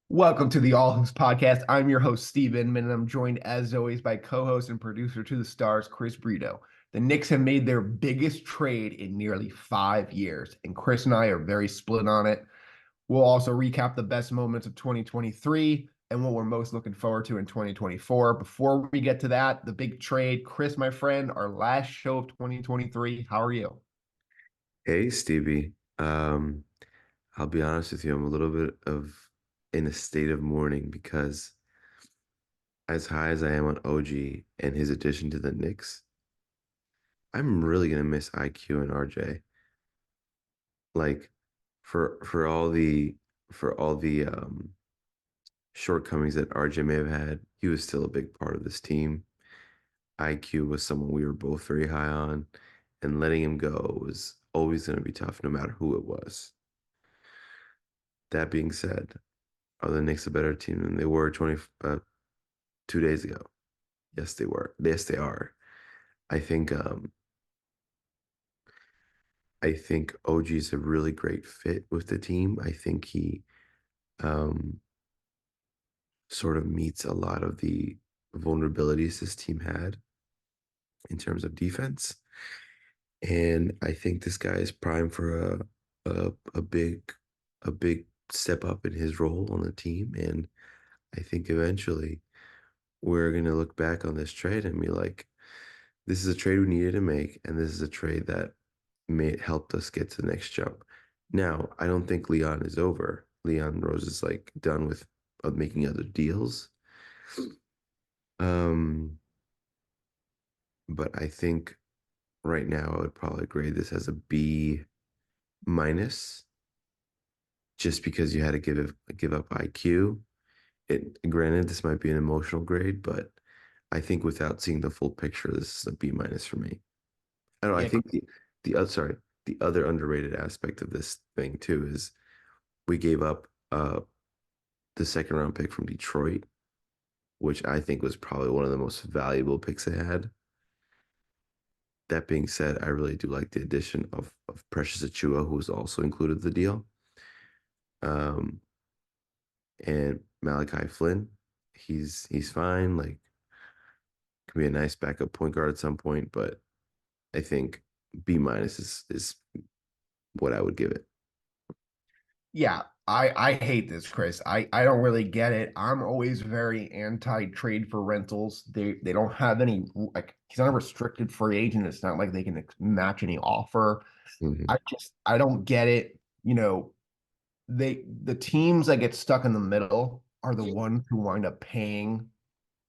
Welcome to the All Hoops Podcast. I'm your host, Steve Inman, and I'm joined, as always, by co-host and producer to the stars, Chris Brito. The Knicks have made their biggest trade in nearly 5 years, and Chris and I are very split on it. We'll also recap the best moments of 2023 and what we're most looking forward to in 2024. Before we get to that, the big trade, Chris, my friend, our last show of 2023. How are you? Hey Stevie, I'll be honest with you, I'm a little bit of in a state of mourning because as high as I am on OG and his addition to the Knicks, I'm really gonna miss IQ and RJ. Like for all the shortcomings that RJ may have had, he was still a big part of this team. IQ was someone we were both very high on, and letting him go was always gonna be tough no matter who it was. That being said, are the Knicks a better team than they were 2 days ago? Yes, they were. Yes, they are. I think I think OG is a really great fit with the team. I think he um sort of meets a lot of the vulnerabilities this team had in terms of defense. And I think this guy is primed for a big step up in his role on the team. And I think eventually we're gonna look back on this trade and be like, this is a trade we needed to make, and this is a trade that made helped us get to the next jump. Now, I don't think Leon is over. Leon Rose is like done with making other deals. Um, but I think right now I would probably grade this as a B minus, just because you had to give up IQ. It granted this might be an emotional grade, but I think without seeing the full picture, this is a B minus for me. I don't know. I Yeah, think the other underrated aspect of this thing too is we gave up the second round pick from Detroit, which I think was probably one of the most valuable picks they had. That being said, I really do like the addition of Precious Achiuwa, who was also included in the deal, um, and Malachi Flynn. He's fine. Like, can be a nice backup point guard at some point, but I think B minus is what I would give it. Yeah, I hate this, Chris. I don't really get it. I'm always very anti-trade for rentals. They don't have any, like, he's not a restricted free agent. It's not like they can match any offer. Mhm. I don't get it. The teams that get stuck in the middle are the ones who wind up paying,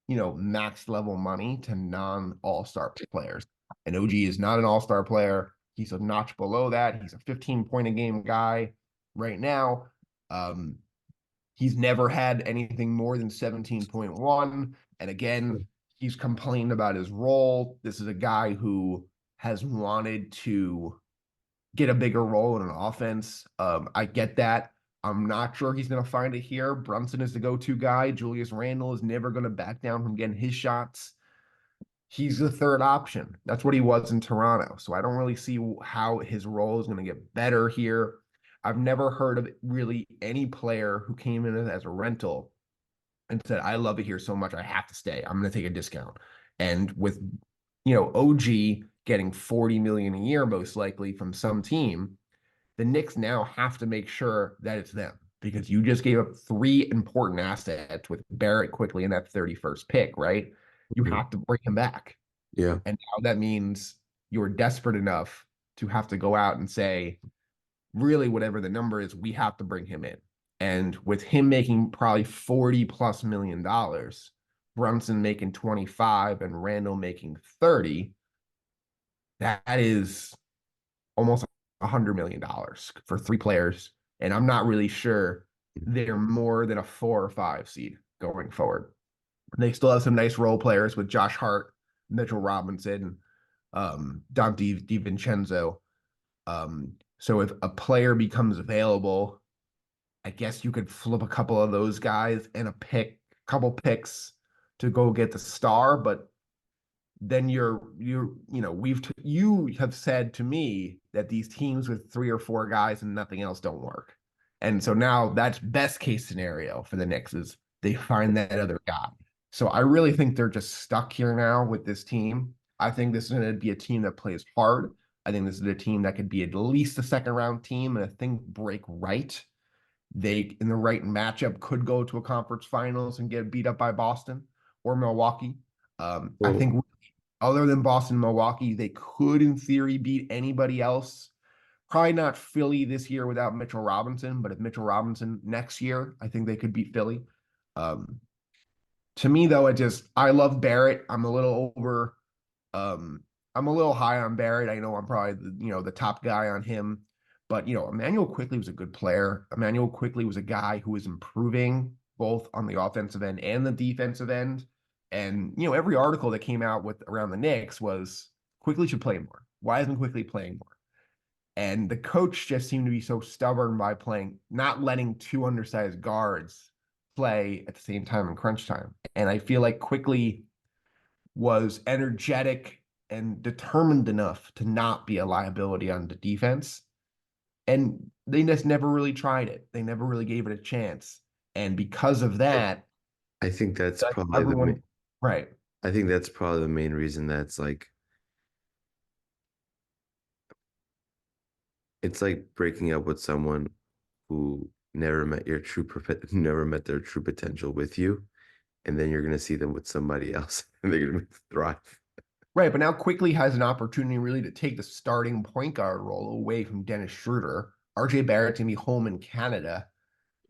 max level money to non-all-star players. And OG is not an all-star player. He's a notch below that. He's a 15 point a game guy right now. Um, he's never had anything more than 17.1. And again, he's complained about his role. This is a guy who has wanted to get a bigger role in an offense. I get that. I'm not sure he's going to find it here. Brunson is the go-to guy. Julius Randle is never going to back down from getting his shots. He's the third option. That's what he was in Toronto. So I don't really see how his role is going to get better here. I've never heard of really any player who came in as a rental and said, I love it here so much, I have to stay. I'm going to take a discount. And with, OG getting 40 million a year, most likely from some team, the Knicks now have to make sure that it's them because you just gave up three important assets with Barrett Quickley in that 31st pick, right? You Mhm. have to bring him back. Yeah. And now that means you're desperate enough to have to go out and say, really, whatever the number is, we have to bring him in. And with him making probably 40 plus $1 million, Brunson making 25 and Randall making 30, that is almost $100 million for three players. And I'm not really sure they're more than a 4 or 5 seed going forward. They still have some nice role players with Josh Hart, Mitchell Robinson, Dante DiVincenzo. So if a player becomes available, I guess you could flip a couple of those guys and couple picks to go get the star. But then you have said to me that these teams with three or four guys and nothing else don't work. And so now that's best case scenario for the Knicks is they find that other guy. So I really think they're just stuck here now with this team. I think this is going to be a team that plays hard. I think this is a team that could be at least a second round team, and if things break right, they in the right matchup could go to a conference finals and get beat up by Boston or Milwaukee. I Well, think other than Boston, Milwaukee, they could in theory beat anybody else. Probably not Philly this year without Mitchell Robinson, but if Mitchell Robinson next year, I think they could beat Philly. Um, to me, though, I love Barrett. Um, I'm a little high on Barrett. I know I'm probably the top guy on him, but Immanuel Quickley was a good player. Immanuel Quickley was a guy who was improving both on the offensive end and the defensive end. And every article that came out with around the Knicks was Quickley should play more. Why isn't Quickley playing more? And the coach just seemed to be so stubborn by not letting two undersized guards play at the same time in crunch time. And I feel like Quickley was energetic and determined enough to not be a liability on the defense. And they just never really tried it. They never really gave it a chance. And because of that, I think that's like probably everyone, right. I think that's probably the main reason that's like it's like breaking up with someone who never met their true potential with you, and then you're gonna see them with somebody else, and they're gonna thrive. Right, but now Quickly has an opportunity really to take the starting point guard role away from Dennis Schroeder. RJ Barrett's gonna be home in Canada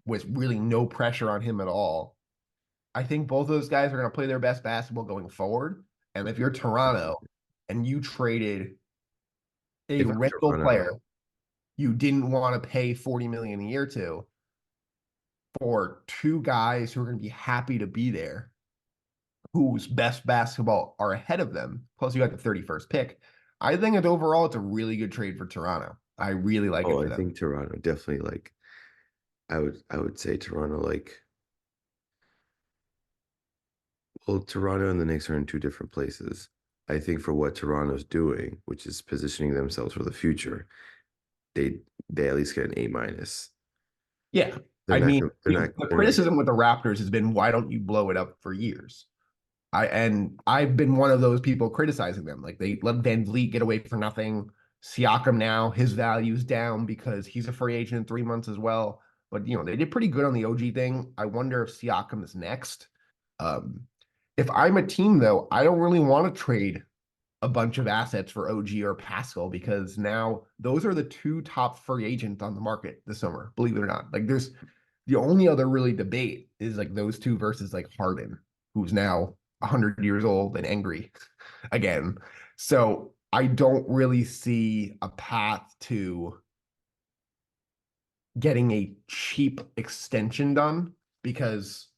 with really no pressure on him at all. I think both of those guys are gonna play their best basketball going forward. And if you're Toronto and you traded a If I'm rental Toronto, player you didn't want to pay 40 million a year to for two guys who are going to be happy to be there, whose best basketball are ahead of them, plus you got the 31st pick. I think that overall it's a really good trade for Toronto. I really like it oh, for I them. think Toronto definitely like I would say Toronto like well, Toronto and the Knicks are in two different places. I think for what Toronto's doing, which is positioning themselves for the future, they they at least get an A minus. Yeah. They're I not mean, gonna- they're not the they're not criticism with the Raptors has been why don't you blow it up for years? I've been one of those people criticizing them. Like they let Van Vliet get away for nothing. Siakam now, his value's down because he's a free agent in 3 months as well. But they did pretty good on the OG thing. I wonder if Siakam is next. Um, if I'm a team though, I don't really want to trade a bunch of assets for OG or Pascal because now those are the two top free agents on the market this summer, believe it or not. Like there's the only other really debate is like those two versus like Harden, who's now 100 years old and angry again. So I don't really see a path to getting a cheap extension done because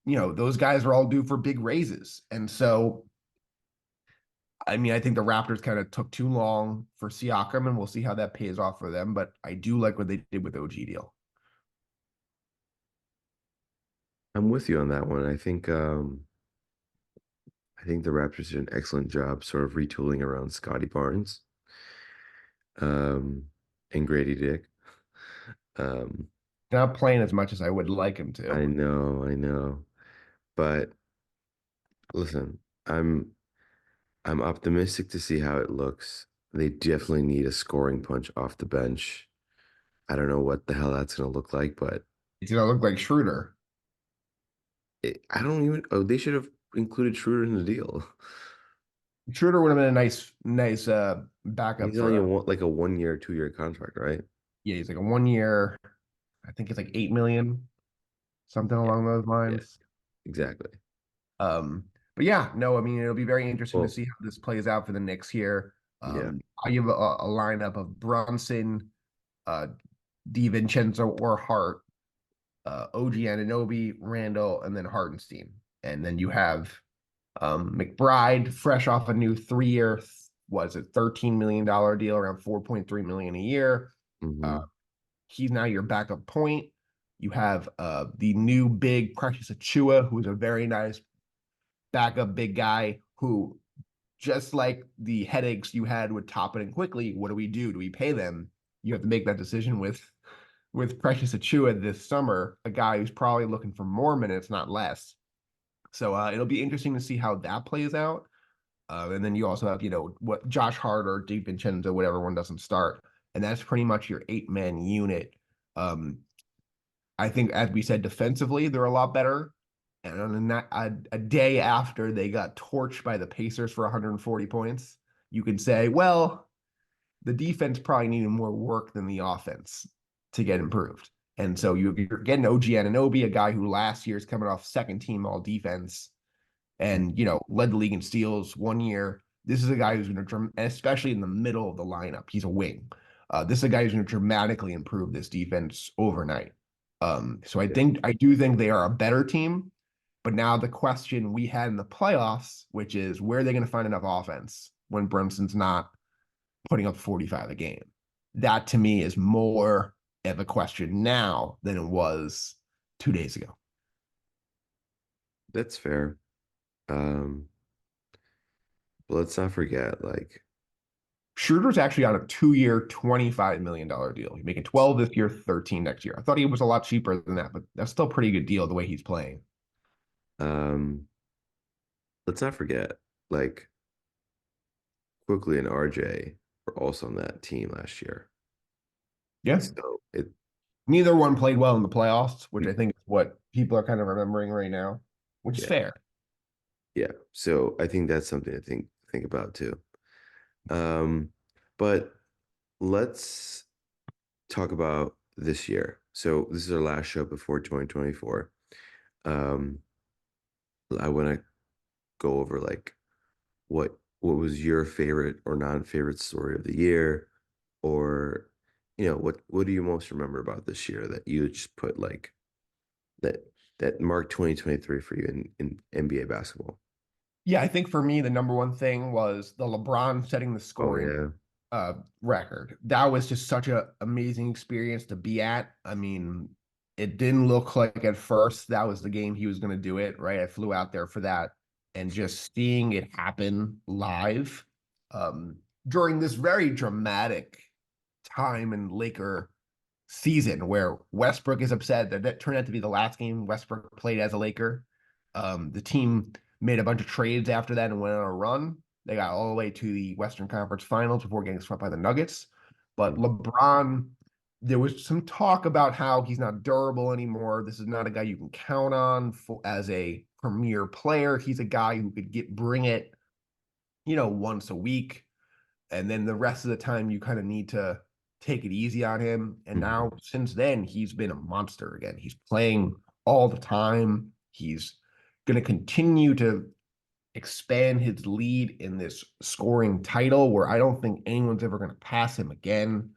those guys are all due for big raises. And so I mean, I think the Raptors kind of took too long for Siakam, and we'll see how that pays off for them. But I do like what they did with the OG deal. I'm with you on that one. I think the Raptors did an excellent job sort of retooling around Scotty Barnes um and Grady Dick. Um Not playing as much as I would like him to. I know. But listen, I'm optimistic to see how it looks. They definitely need a scoring punch off the bench. I don't know what the hell that's going to look like, but It's gonna look like Schroeder. I don't even. Oh, they should have included Schroeder in the deal. Schroeder would have been a nice backup He's for only like a 1 year, 2 year contract, right? yeah, he's like a 1 year, I think it's like 8 million, something Yeah, along those yeah, lines. exactly. But yeah, no, I mean it'll be very interesting to Well, see how this plays out for the Knicks here. yeah. I give a lineup of Brunson, uh DiVincenzo or Hart, OG Anunoby, Randall, and then Hartenstein. And then you have McBride, fresh off a new 3 year, was it $13 million deal, around 4.3 million a year. Uh, Hmm. he's now your backup point. You have the new big Precious Achiuwa, who's a very nice backup big guy who, just like the headaches you had with Toppin and Quickly, what do we do? Do we pay them? You have to make that decision with with Precious Achiuwa this summer, a guy who's probably looking for more minutes, not less. So it'll be interesting to see how that plays out. And then you also have, what Josh Hart or DiVincenzo, whatever one doesn't start. And that's pretty much your 8-man unit. Um, I think, as we said, defensively, they're a lot better. And on a day after they got torched by the Pacers for 140 points, you can say, well, the defense probably needed more work than the offense to get improved. And so you're getting OG Anunoby, a guy who last year is coming off second team all defense and, led the league in steals one year. This is a guy who's going to, especially in the middle of the lineup, he's a wing. This is a guy who's going to dramatically improve this defense overnight. So I do think they are a better team. But now the question we had in the playoffs, which is where are they going to find enough offense when Brunson's not putting up 45 a game? That to me is more of a question now than it was 2 days ago. That's fair. Um, but let's not forget, like, Schroeder's actually on a 2-year, $25 million deal. He's making 12 this year, 13 next year. I thought he was a lot cheaper than that, but that's still a pretty good deal the way he's playing. um, let's not forget, like, Quickley and RJ were also on that team last year. Yeah. So it, Neither one played well in the playoffs, which I think is what people are kind of remembering right now, which is yeah, fair. yeah. So I think that's something to think about too. Um, but let's talk about this year. So this is our last show before 2024. Um, I want to go over like what was your favorite or non-favorite story of the year, or what do you most remember about this year that you just put like that that marked 2023 for you in NBA basketball? Yeah, I think for me, the number one thing was the LeBron setting the Oh scoring yeah. record. That was just such an amazing experience to be at. I mean, it didn't look like at first that was the game he was going to do it, right? I flew out there for that and just seeing it happen live um, during this very dramatic time in Laker season where Westbrook is upset that turned out to be the last game Westbrook played as a Laker. The team made a bunch of trades after that and went on a run. They got all the way to the Western Conference Finals before getting swept by the Nuggets. But LeBron, there was some talk about how he's not durable anymore. This is not a guy you can count on as a premier player. He's a guy who could bring it, once a week, and then the rest of the time you kind of need to take it easy on him. And Mhm. now since then he's been a monster again. He's playing all the time. He's going to continue to expand his lead in this scoring title where I don't think anyone's ever going to pass him again.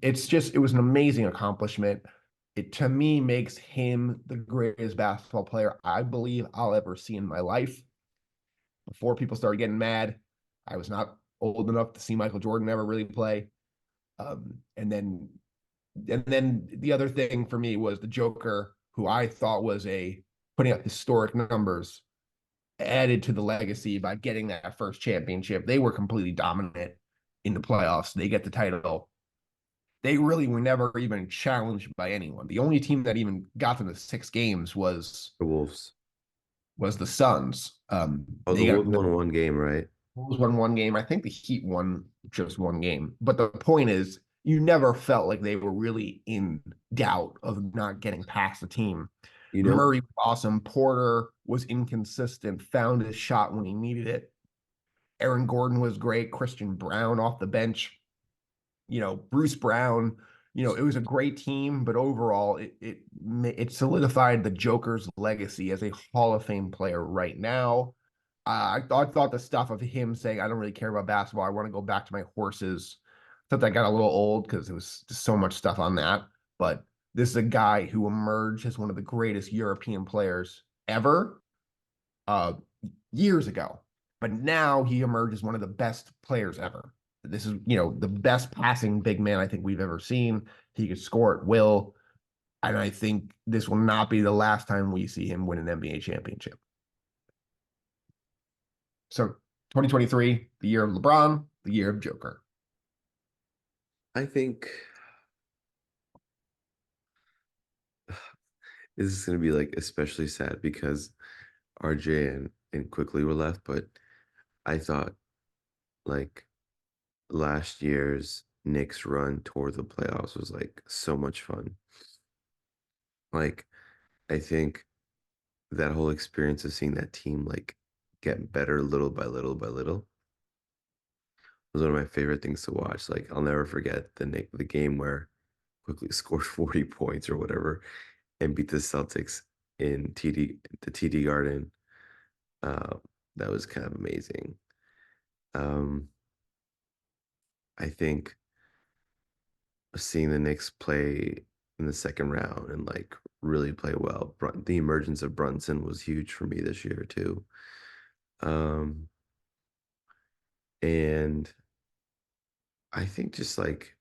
It was an amazing accomplishment. It to me makes him the greatest basketball player I believe I'll ever see in my life. Before people started getting mad, I was not old enough to see Michael Jordan ever really play. And then the other thing for me was the Joker, who I thought was putting up historic numbers, added to the legacy by getting that first championship. They were completely dominant in the playoffs. They get the title. They really were never even challenged by anyone. The only team that even got to the 6 games The Wolves. was the Suns. Oh, the They got Wolves won one game, right? Bulls won one game. I think the Heat won just one game. But the point is, you never felt like they were really in doubt of not getting past the team. You know, Murray was awesome. Porter was inconsistent, found his shot when he needed it. Aaron Gordon was great. Christian Brown off the bench. Bruce Brown. It was a great team, but overall, it solidified the Joker's legacy as a Hall of Fame player right now. I thought the stuff of him saying, I don't really care about basketball. I want to go back to my horses. I thought that got a little old because there was just so much stuff on that. But this is a guy who emerged as one of the greatest European players ever uh, years ago. But now he emerged as one of the best players ever. This is, the best passing big man I think we've ever seen. He could score at will. And I think this will not be the last time we see him win an NBA championship. So 2023, the year of LeBron, the year of Joker. I think this is gonna be like especially sad because RJ and Quickly were left, but I thought like last year's Knicks run toward the playoffs was like so much fun. Like I think that whole experience of seeing that team like get better little by little by little was one of my favorite things to watch. Like I'll never forget the game where Quickly scored 40 points or whatever and beat the Celtics in TD Garden. Uh, that was kind of amazing. Um, I think seeing the Knicks play in the second round and like really play well. The emergence of Brunson was huge for me this year too. Um, and I think just like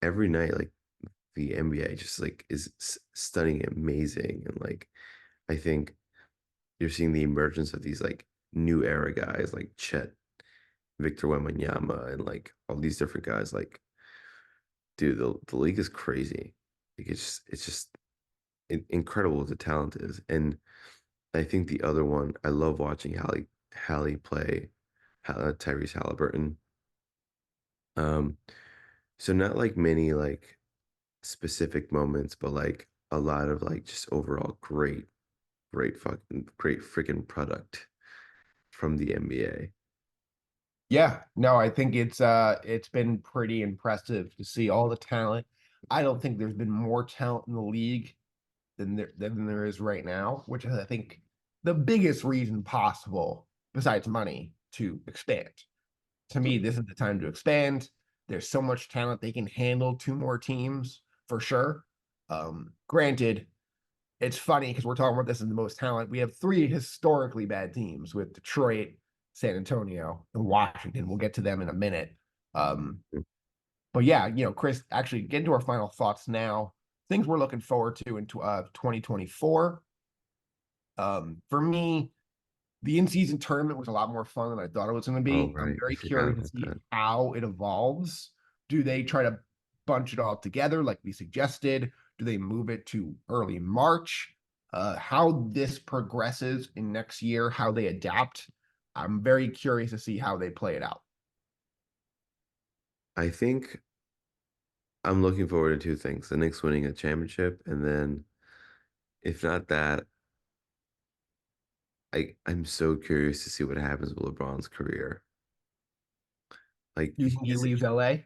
every night, like the NBA just like is stunning, amazing, and like I think you're seeing the emergence of these like new era guys like Chet, Victor Wembanyama, and like all these different guys. Like, dude, the league is crazy. Like it's just incredible what the talent is. And I think the other one, I love watching Hallie play Tyrese Halliburton. Um, so not like many like specific moments, but like a lot of like just overall great freaking product from the NBA. Yeah, no, I think it's been pretty impressive to see all the talent. I don't think there's been more talent in the league than there is right now, which is I think the biggest reason possible besides money to expand. To me, this is the time to expand. There's so much talent they can handle two more teams for sure. Granted, it's funny because we're talking about this in the most talent. We have three historically bad teams with Detroit, San Antonio, and Washington. We'll get to them in a minute. Um, but yeah, Chris, actually get into our final thoughts now. Things we're looking forward to in 2024. For me, the in-season tournament was a lot more fun than I thought it was going to Oh, be. I'm right. I very forgot curious to about see that. how it evolves. Do they try to bunch it all together like we suggested? Do they move it to early March? How this progresses in next year, how they adapt. I'm very curious to see how they play it out. I think I'm looking forward to two things: the Knicks winning a championship, and then if not that, I'm so curious to see what happens with LeBron's career. Like Do you think he leaves LA?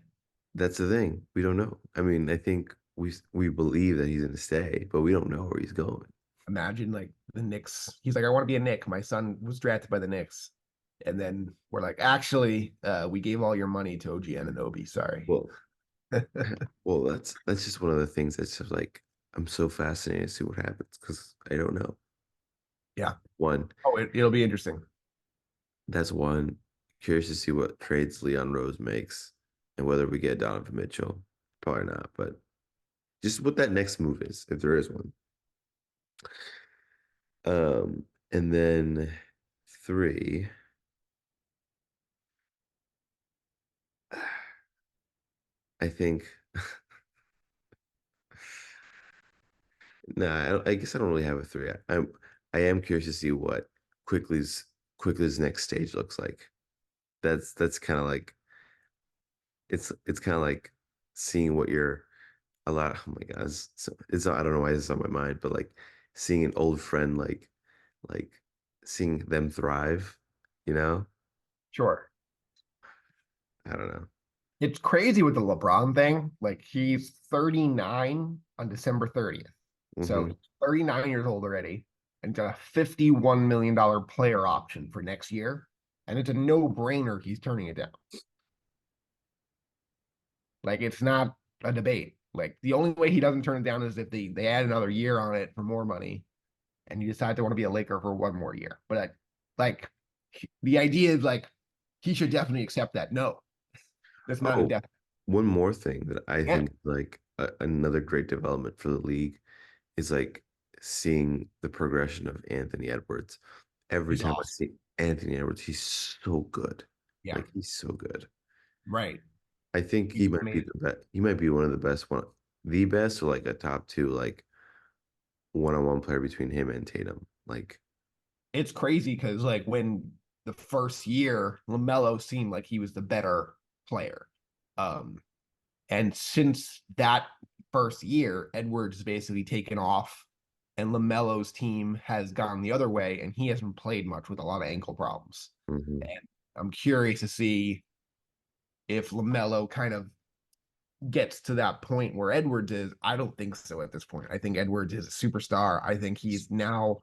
that's the thing. We don't know. I mean, I think we believe that he's going to stay, but we don't know where he's going. Imagine like the Knicks. He's like, I want to be a Knick. My son was drafted by the Knicks. And then we're like, actually, we gave all your money to OG Anunoby. Sorry. Well, well, that's just one of the things that's just like I'm so fascinated to see what happens because I don't know. Yeah. One, Oh, it'll be interesting. that's one. Curious to see what trades Leon Rose makes and whether we get Donovan Mitchell. Probably not, but just what that next move is, if there is one. And then three, I think. Nah, I guess I don't really have a three. I am curious to see what Quickly's Quickly's next stage looks like. That's kind of like it's kind of like seeing what you're a lot. Oh my God, it's I don't know why this is on my mind, but like seeing an old friend like seeing them thrive, you know? Sure. I don't know. It's crazy with the LeBron thing. Like he's 39 on December 30th. So Hmm. he's 39 years old already and got a $51 million player option for next year. And it's a no-brainer he's turning it down. Like it's not a debate. Like the only way he doesn't turn it down is if they add another year on it for more money and you decide to want to be a Laker for one more year. But like the idea is like he should definitely accept that. No, that's not a Oh, definite. one more thing that I Yeah, think like another great development for the league is like seeing the progression of Anthony Edwards. Every he's time I awesome. see Anthony Edwards, he's so good. Yeah, Like he's so good. right. I think he He's might be amazing. the best. He might be one of the best the best or like a top two. Like one-on-one player between him and Tatum. Like, It's crazy because like when the first year, LaMelo seemed like he was the better player. Um, and since that first year, Edwards has basically taken off, and LaMelo's team has gone the other way, and he hasn't played much with a lot of ankle problems. mhm. And I'm curious to see if LaMelo kind of gets to that point where Edwards is. I don't think so at this point. I think Edwards is a superstar. I think he's now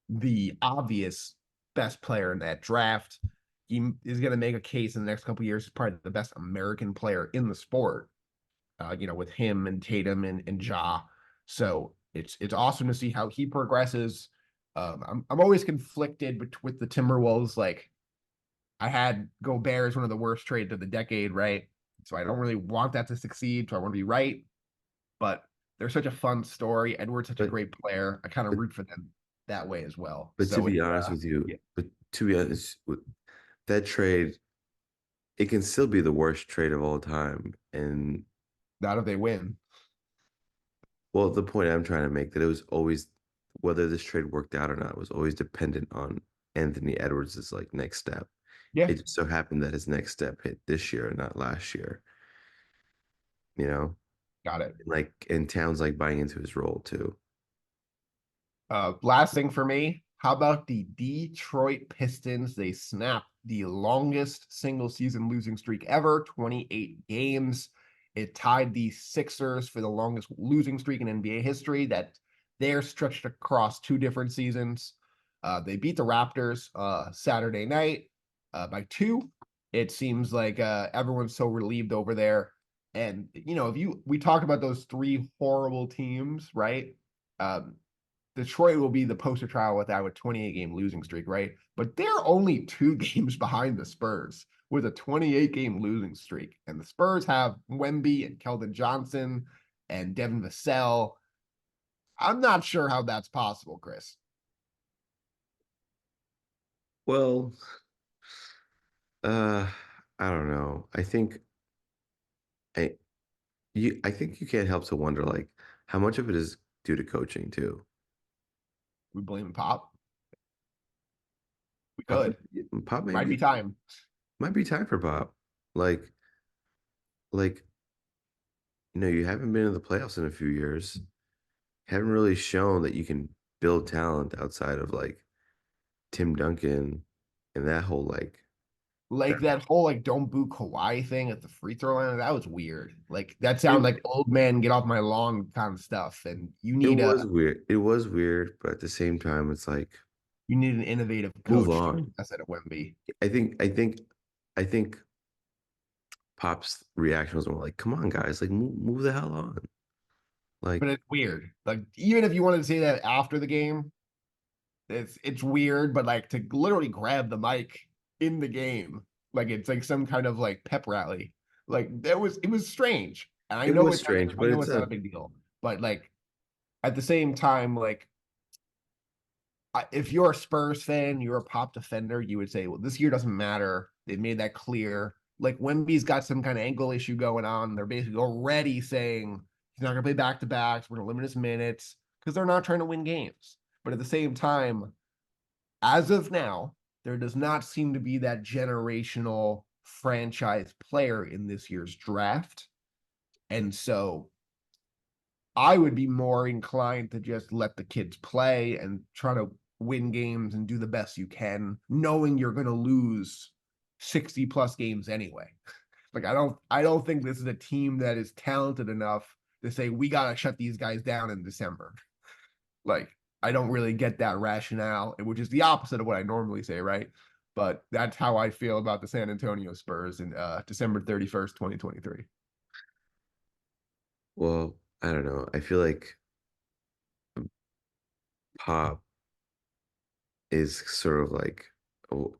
the obvious best player in that draft. He is going to make a case in the next couple of years as probably the best American player in the sport. With him and Tatum and Ja. So it's awesome to see how he progresses. I'm always conflicted with the Timberwolves. Like I had Gobert as one of the worst trades of the decade, right? So I don't really want that to succeed. So I want to be right. But they're such a fun story. Edward's such a But great player. I kind of but root for them that way as well. but to So be honest with you, yeah, but to be honest, with that trade, it can still be the worst trade of all time. And not if they win. well, the point I'm trying to make that it was always whether this trade worked out or not was always dependent on Anthony Edwards' like next step. Yeah, It just so happened that his next step hit this year, not last year. You know, got it. and Towns like buying into his role too. Last thing for me, how about the Detroit Pistons? They snapped the longest single season losing streak ever, 28 games. It tied the Sixers for the longest losing streak in NBA history that they're stretched across two different seasons. They beat the Raptors Saturday night by two. It seems like everyone's so relieved over there. And we talked about those three horrible teams, right? Um, Detroit will be the poster child with that with 28 game losing streak, right? But they're only 2 games behind the Spurs with a 28 game losing streak. And the Spurs have Wemby and Keldon Johnson and Devin Vassell. I'm not sure how that's possible, Chris. Well, uh, I don't know. I I think you can't help to wonder like how much of it is due to coaching too. We blame Pop. We Pop, could. Pop Might be time. might be time for Pop. Like like you haven't been in the playoffs in a few years. Haven't really shown that you can build talent outside of like Tim Duncan and that whole like that, Like that whole like don't boo Kawhi thing at the free throw line, that was weird. Like that it sounded like old man get off my lawn kind of stuff. And you it need a was weird. It was weird, but at the same time, it's like you need an innovative move coach to on. address that at Wemby. I think Pop's reaction was more like, "Come on, guys, like move the hell on." But Like it's weird. Like even if you wanted to say that after the game, it's weird. But like to literally grab the mic in the game, like it's like some kind of like pep rally. Like it was strange. And it was strange, I but know it's it's not a a big deal. But like at the same time, like if you're a Spurs fan, you're a Pop defender, you would say, well, this year doesn't matter. They made that clear. Like Wemby's got some kind of ankle issue going on. They're basically already saying he's not going to play back to backs. We're going to limit his minutes because they're not trying to win games. But at the same time, as of now, there does not seem to be that generational franchise player in this year's draft. And so I would be more inclined to just let the kids play and try to win games and do the best you can, knowing you're going to lose 60 plus games anyway. Like I don't think this is a team that is talented enough to say we got to shut these guys down in December. Like I don't really get that rationale, which is the opposite of what I normally say, right? But that's how I feel about the San Antonio Spurs in December 31st, 2023. well, I don't know. I feel like Pop is sort of like, oh,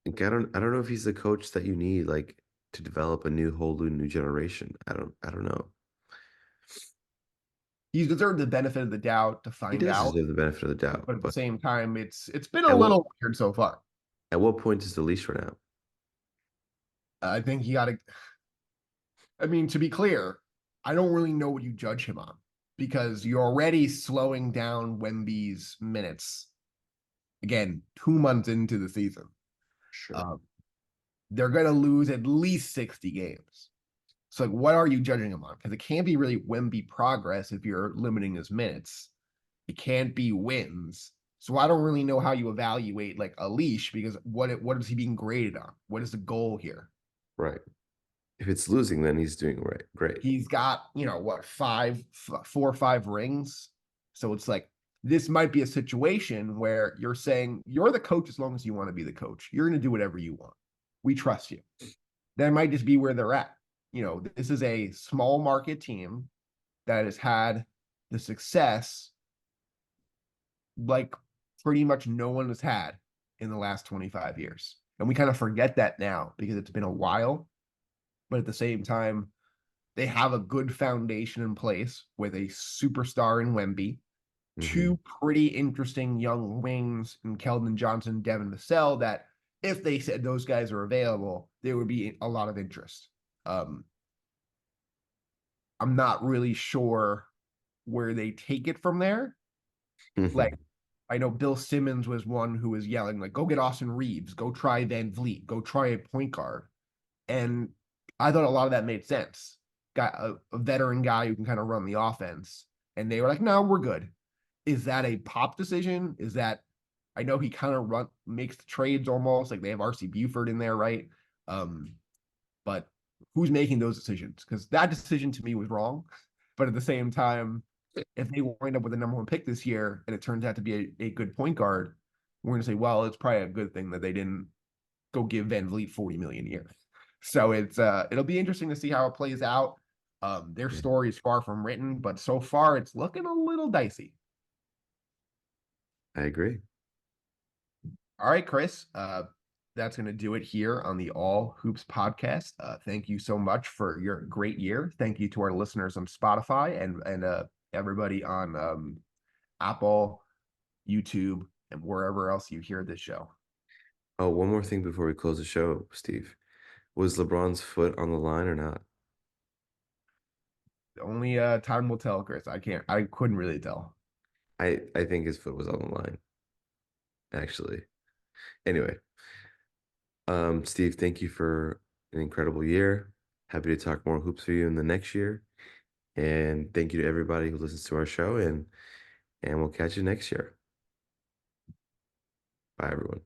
I don't know if he's the coach that you need like to develop a whole new generation. I don't know. He's deserved the benefit of the doubt to He find does out. deserve the benefit of the doubt, But at the but same time, it's been a at what little weird so far. at what point is the leash run out? I think he got to. I mean, to be clear, I don't really know what you judge him on because you're already slowing down Wemby's minutes. Again, 2 months into the season. Sure. They're going to lose at least 60 games. So, like, what are you judging him on? Because it can't be really Wemby progress if you're limiting his minutes. It can't be wins. So I don't really know how you evaluate like a leash because what is he being graded on? What is the goal here? Right. If it's losing, then he's doing right. Great. He's got, what, 4 or 5 rings. So it's like, this might be a situation where you're saying you're the coach as long as you want to be the coach. You're going to do whatever you want. We trust you. That might just be where they're at. This is a small market team that has had the success like pretty much no one has had in the last 25 years. And we kind of forget that now because it's been a while. But at the same time, they have a good foundation in place with a superstar in Wemby, Mm-hmm. 2 pretty interesting young wings in Keldon Johnson, Devin Vassell, that if they said those guys are available, there would be a lot of interest. I'm not really sure where they take it from there. Like, I know Bill Simmons was one who was yelling, like, go get Austin Reeves, go try Van Vliet, go try a point guard. And I thought a lot of that made sense. Got a veteran guy who can kind of run the offense. And they were like, no, we're good. Is that a Pop decision? Is that, I know he kind of makes the trades almost, like they have RC Buford in there, right? But who's making those decisions? Because that decision to me was wrong. But at the same time, if they wind up with the #1 pick this year and it turns out to be a good point guard, we're going to say, well, it's probably a good thing that they didn't go give Van Vliet 40 million a year. So it'll be interesting to see how it plays out. Their story is far from written, but so far it's looking a little dicey. I agree. All right, Chris. That's going to do it here on the All Hoops podcast. Thank you so much for your great year. Thank you to our listeners on Spotify and everybody on Apple, YouTube, and wherever else you hear this show. Oh, one more thing before we close the show, Steve. Was LeBron's foot on the line or not? Only time will tell, Chris. I couldn't really tell. I think his foot was on the line, actually. Anyway, Steve, thank you for an incredible year. Happy to talk more hoops for you in the next year. And thank you to everybody who listens to our show and we'll catch you next year. Bye everyone.